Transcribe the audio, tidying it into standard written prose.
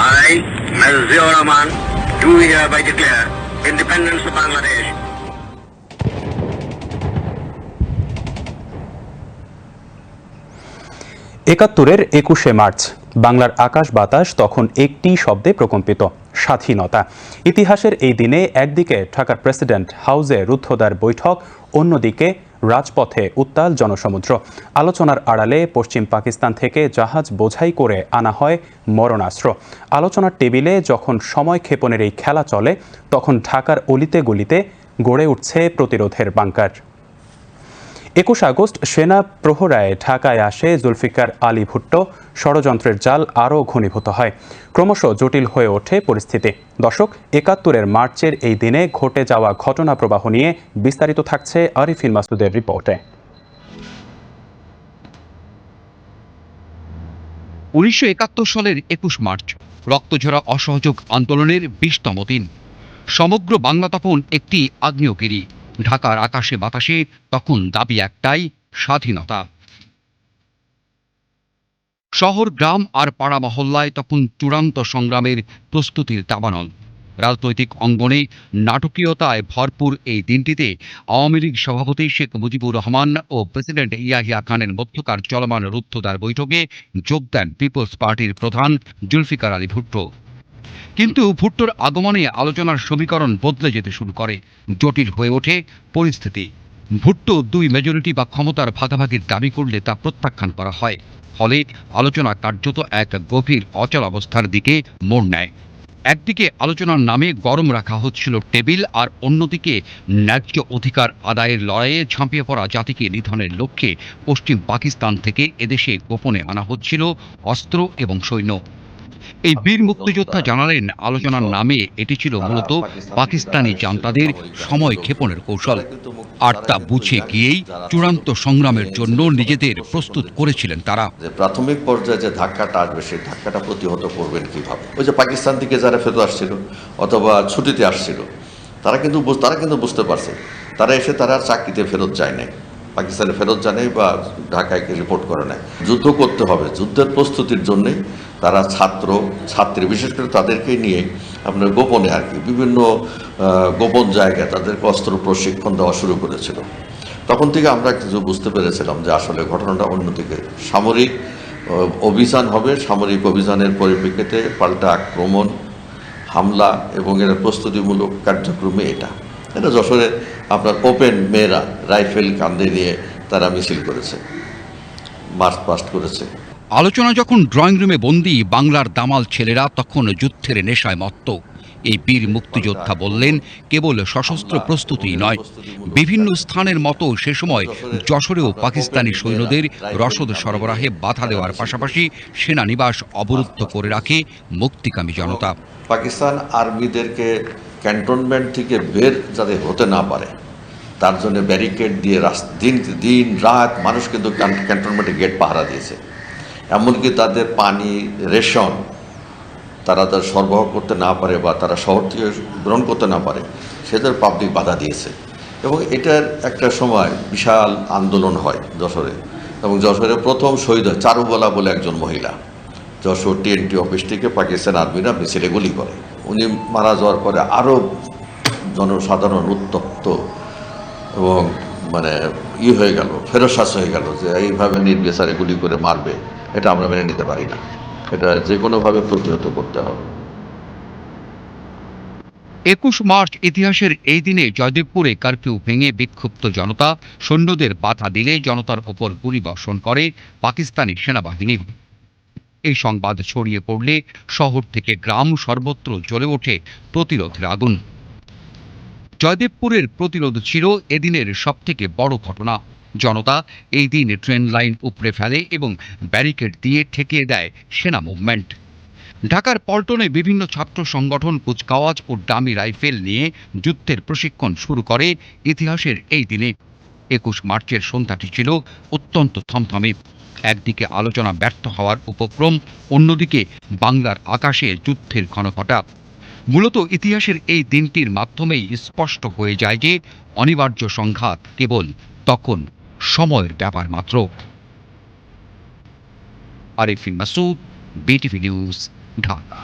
I, Major Ziaur Rahman, do hereby declare independence of Bangladesh. একাত্তরের ২১শে March বাংলার আকাশ বাতাস তখন একটি শব্দে প্রকম্পিত, স্বাধীনতা। ইতিহাসের এই দিনে একদিকে ঢাকার প্রেসিডেন্ট হাউসে রুদ্ধদ্বার বৈঠক, অন্যদিকে রাজপথে উত্তাল জনসমুদ্র। আলোচনার আড়ালে পশ্চিম পাকিস্তান থেকে জাহাজ বোঝাই করে আনা হয় মরণাস্ত্র। আলোচনার টেবিলে যখন সময় ক্ষেপণের এই খেলা চলে, তখন ঢাকার অলিতে গলিতে গড়ে উঠছে প্রতিরোধের বাংকার। ২১ আগস্ট সেনা প্রহরায় ঢাকায় আসে জুলফিকার আলী ভুট্টো। ষড়যন্ত্রের জাল আরও ঘনীভূত হয়, ক্রমশ জটিল হয়ে ওঠে পরিস্থিতি। দর্শক, একাত্তরের মার্চের এই দিনে ঘটে যাওয়া ঘটনা প্রবাহ নিয়ে বিস্তারিত থাকছে আরিফিন মাসুদের রিপোর্টে। ১৯৭১ সালের ২১ মার্চ রক্তঝরা অসহযোগ আন্দোলনের ২০তম দিন। সমগ্র বাংলা তখন একটি আগ্নেয়গিরি। ঢাকার আকাশে বাতাসে তখন দাবি একটাই, স্বাধীনতা। শহর, গ্রাম আর পাড়া মহল্লায় তখন চূড়ান্ত সংগ্রামের প্রস্তুতির দাবানল। রাজনৈতিক অঙ্গনে নাটকীয়তায় ভরপুর এই দিনটিতে আওয়ামী লীগ সভাপতি শেখ মুজিবুর রহমান ও প্রেসিডেন্ট ইয়াহিয়া খানের মধ্যকার চলমান রুদ্ধদ্বার বৈঠকে যোগ দেন পিপলস পার্টির প্রধান জুলফিকার আলী ভুট্টো। কিন্তু ভুট্টোর আগমনে আলোচনার সমীকরণ বদলে যেতে শুরু করে, জটিল হয়ে ওঠে পরিস্থিতি। ভুট্টো ২ মেজরিটি বা ক্ষমতার ভাগাভাগির দাবি করলে তা প্রত্যাখ্যান করা হয়। ফলে আলোচনা কার্যত এক গভীর অচলাবস্থার দিকে মোড় নেয়। একদিকে আলোচনার নামে গরম রাখা হচ্ছিল টেবিল, আর অন্যদিকে ন্যায্য অধিকার আদায়ের লড়াইয়ে ঝাঁপিয়ে পড়া জাতিকে নিধনের লক্ষ্যে পশ্চিম পাকিস্তান থেকে এদেশে গোপনে আনা হচ্ছিল অস্ত্র এবং সৈন্য। এই বীর মুক্তিযোদ্ধা জানালেন, আলোচনার নামে এটি ছিল মূলত পাকিস্তানি জান্তাদের সময় ক্ষেপণের কৌশল, আর তা বুঝে গিয়েই চূড়ান্ত সংগ্রামের জন্য নিজেদের প্রস্তুত করেছিলেন তারা। প্রাথমিক পর্যায়ে যে ধাক্কাটা আসবে, সেই ধাক্কাটা প্রতিহত করবেন কিভাবে। ওই যে পাকিস্তান থেকে যারা ফেরত আসছিল অথবা ছুটিতে আসছিল, তারা কিন্তু বুঝতে পারছে, তারা এসে তারা আর চাকরিতে ফেরত যায় নাই, পাকিস্তানে ফেরত যায় নাই বা ঢাকায় রিপোর্ট করে নাই। যুদ্ধ করতে হবে, যুদ্ধের প্রস্তুতির জন্যেই তারা ছাত্রী বিশেষ করে তাদেরকে নিয়ে আপনার গোপনে আর কি বিভিন্ন গোপন জায়গায় তাদেরকে অস্ত্র প্রশিক্ষণ দেওয়া শুরু করেছিল। তখন থেকে আমরা কিছু বুঝতে পেরেছিলাম যে আসলে ঘটনাটা অন্যদিকে সামরিক অভিযান হবে। সামরিক অভিযানের পরিপ্রেক্ষিতে পাল্টা আক্রমণ, হামলা এবং এর প্রস্তুতিমূলক কার্যক্রমে এটা যশোরে আপনার ওপেন মেয়েরা রাইফেল কাঁধে নিয়ে তারা মিছিল করেছে, মার্চ পাস্ট করেছে। আলোচনা যখন ড্রয়িং রুমে বন্দী, বাংলার দামাল ছেলেরা তখন যুদ্ধের নেশায় মত্ত। এই বীর মুক্তিযোদ্ধা বললেন, কেবল সশস্ত্র প্রস্তুতি নয়, বিভিন্ন স্থানের মতো সে সময় যশোরেও পাকিস্তানি সৈন্যদের রসদ সরবরাহে বাধা দেওয়ার পাশাপাশি সেনানিবাস অবরুদ্ধ করে রাখে মুক্তিকামী জনতা। পাকিস্তান আর্মিদেরকে ক্যান্টনমেন্ট থেকে বের যাতে হতে না পারে, তার জন্য ব্যারিকেড দিয়ে দিন রাত মানুষ কিন্তু ক্যান্টনমেন্টে গেট পাহারা দিয়েছে। এমনকি তাদের পানি, রেশন তারা সরবরাহ করতে না পারে বা তারা শহর থেকে গ্রহণ করতে না পারে, সেদের পাবলিক বাধা দিয়েছে। এবং এটার একটা সময় বিশাল আন্দোলন হয় যশোরে, এবং যশোরে প্রথম শহীদ হয় চারুবালা বলে একজন মহিলা। যশোর টিএনটি অফিস থেকে পাকিস্তান আর্মিরা মিছিলে গুলি করে। উনি মারা যাওয়ার পরে আরও জনসাধারণ উত্তপ্ত এবং হয়ে গেল, ফেরোসাস হয়ে গেল যে এইভাবে নির্বিচারে গুলি করে মারবে, এটা আমরা মেনে নিতে পারি না, এটা যে কোনোভাবে প্রতিহত করতে হবে। ২১ মার্চ ইতিহাসের এই দিনে জয়দেবপুরে কারফিউ ভেঙে বিক্ষুব্ধ জনতা সৈন্যদের বাধা দিলে জনতার ওপর গুলিবর্ষণ করে পাকিস্তানি সেনাবাহিনী। এই সংবাদ ছড়িয়ে পড়লে শহর থেকে গ্রাম সর্বত্র জ্বলে ওঠে প্রতিরোধের আগুন। জয়দেবপুরের প্রতিরোধ ছিল এদিনের সবথেকে বড় ঘটনা। জনতা এই দিন ট্রেন লাইন উপড়ে ফেলে এবং ব্যারিকেড দিয়ে ঠেকিয়ে দেয় সেনা মুভমেন্ট। ঢাকার পল্টনে বিভিন্ন ছাত্র সংগঠন কুচকাওয়াজ ও ডামি রাইফেল নিয়ে যুদ্ধের প্রশিক্ষণ শুরু করে ইতিহাসের এই দিনে। ২১ মার্চের সন্ধ্যাটি ছিল অত্যন্ত থমথমে। একদিকে আলোচনা ব্যর্থ হওয়ার উপক্রম, অন্যদিকে বাংলার আকাশে যুদ্ধের ঘনঘটা। মূলত ইতিহাসের এই দিনটির মাধ্যমেই স্পষ্ট হয়ে যায় যে অনিবার্য সংঘাত কেবল তখন সময়ের ব্যাপার মাত্র। Arifin Masud, BTV news, Dhaka.